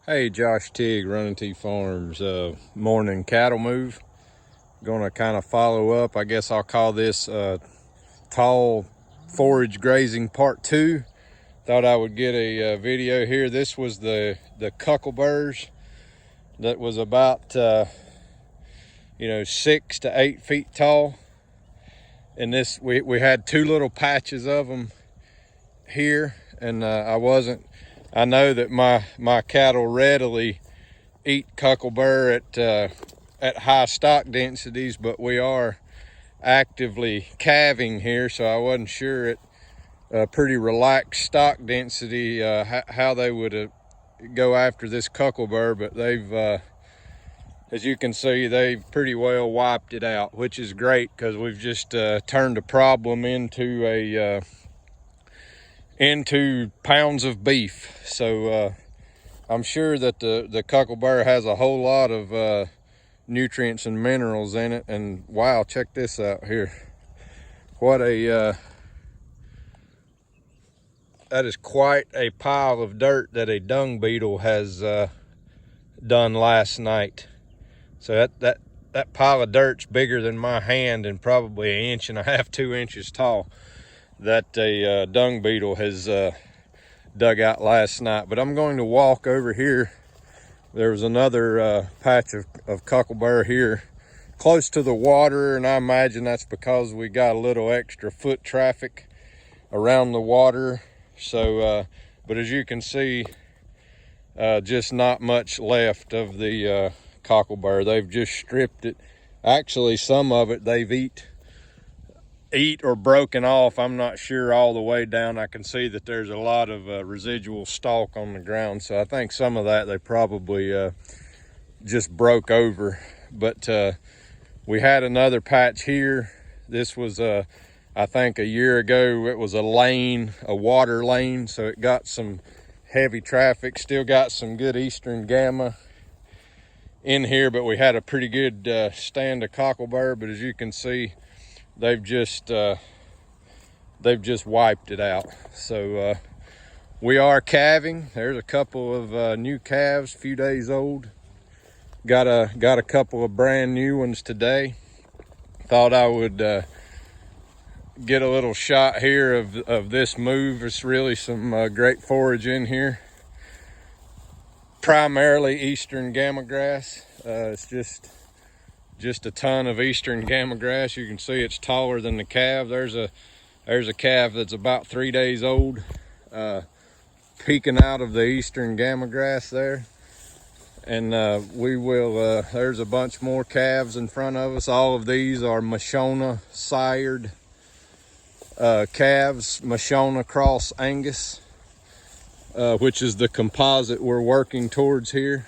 Hey, Josh Tigg, Running T Farms, morning cattle move. Gonna kind of follow up. I guess I'll call this tall forage grazing part 2. Thought I would get a video here. This was the cuckleburrs that was about 6 to 8 feet tall, and this we had 2 little patches of them here, and I know that my cattle readily eat cuckleburr at high stock densities, but we are actively calving here, so I wasn't sure at a pretty relaxed stock density how they would go after this cuckleburr. But they've as you can see, they've pretty well wiped it out, which is great because we've just turned a problem into pounds of beef. So I'm sure that the cuckleburr has a whole lot of nutrients and minerals in it. And wow, check this out here. What a that is quite a pile of dirt that a dung beetle has done last night. So that pile of dirt's bigger than my hand and probably 1.5 inches, 2 inches tall, that a dung beetle has dug out last night. But I'm going to walk over here. There's another patch of cuckleburr here close to the water, and I imagine that's because we got a little extra foot traffic around the water. So but as you can see, just not much left of the cuckleburr. They've just stripped it. Actually, some of it they've eat or broken off. I'm not sure all the way down. I can see that there's a lot of residual stalk on the ground, so I think some of that they probably just broke over. But we had another patch here. This was I think a year ago. It was a lane, a water lane, so it got some heavy traffic. Still got some good eastern gamma in here, but we had a pretty good stand of cockleburr. But as you can see, they've just wiped it out. So we are calving. There's a couple of new calves, a few days old. Got a couple of brand new ones today. Thought I would get a little shot here of this move. It's really some great forage in here. Primarily eastern gamma grass. It's just a ton of eastern gamma grass. You can see it's taller than the calf. There's a calf that's about 3 days old, peeking out of the eastern gamma grass there. And we will there's a bunch more calves in front of us. All of these are Mashona sired calves, Mashona cross Angus, which is the composite we're working towards here.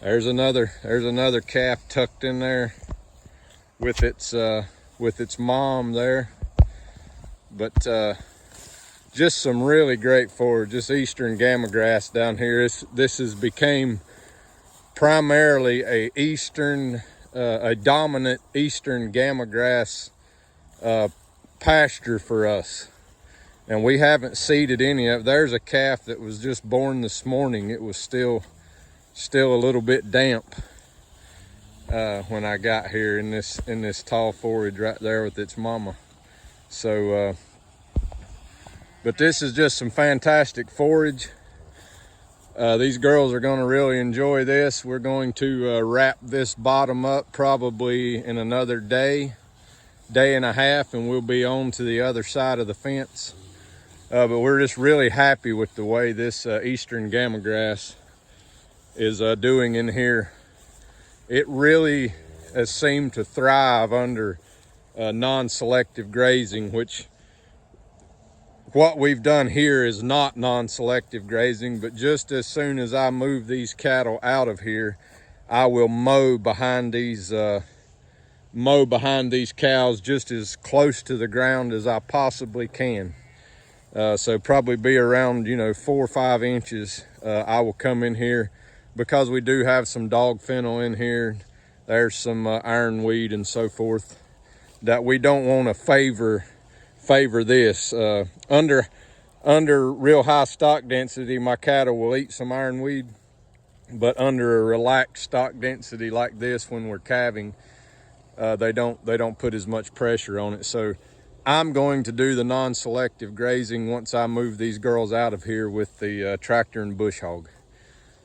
There's another calf tucked in there with its mom there. But just some really great forage, just eastern gamma grass down here. This has became primarily a dominant eastern gamma grass pasture for us, and we haven't seeded any of it. There's a calf that was just born this morning. It was still a little bit damp when I got here in this tall forage right there with its mama. So but this is just some fantastic forage. These girls are going to really enjoy this. We're going to wrap this bottom up probably in another day and a half, and we'll be on to the other side of the fence. But we're just really happy with the way this eastern gamma grass is doing in here. It really has seemed to thrive under non-selective grazing, which what we've done here is not non-selective grazing. But just as soon as I move these cattle out of here, I will mow behind these cows just as close to the ground as I possibly can. So probably be around 4 or 5 inches. I will come in here, because we do have some dog fennel in here. There's some ironweed and so forth that we don't want to favor this. Under real high stock density, my cattle will eat some ironweed, but under a relaxed stock density like this, when we're calving, they don't put as much pressure on it. So I'm going to do the non-selective grazing once I move these girls out of here with the tractor and bush hog.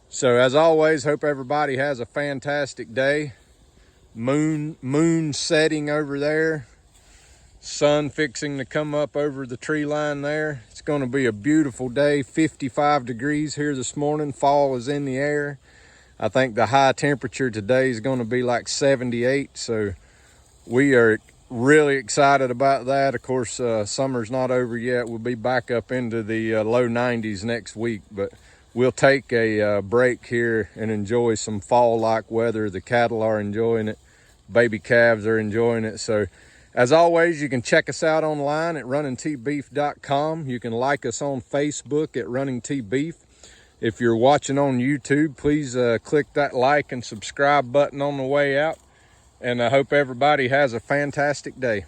So as always, hope everybody has a fantastic day. Moon setting over there, sun fixing to come up over the tree line there. It's going to be a beautiful day. 55 degrees here this morning. Fall is in the air. I think the high temperature today is going to be like 78, so we are really excited about that. Of course, summer's not over yet. We'll be back up into the low 90s next week, but we'll take a break here and enjoy some fall-like weather. The cattle are enjoying it. Baby calves are enjoying it. So as always, you can check us out online at runningtbeef.com. You can like us on Facebook at Running T Beef. If you're watching on YouTube, please click that like and subscribe button on the way out. And I hope everybody has a fantastic day.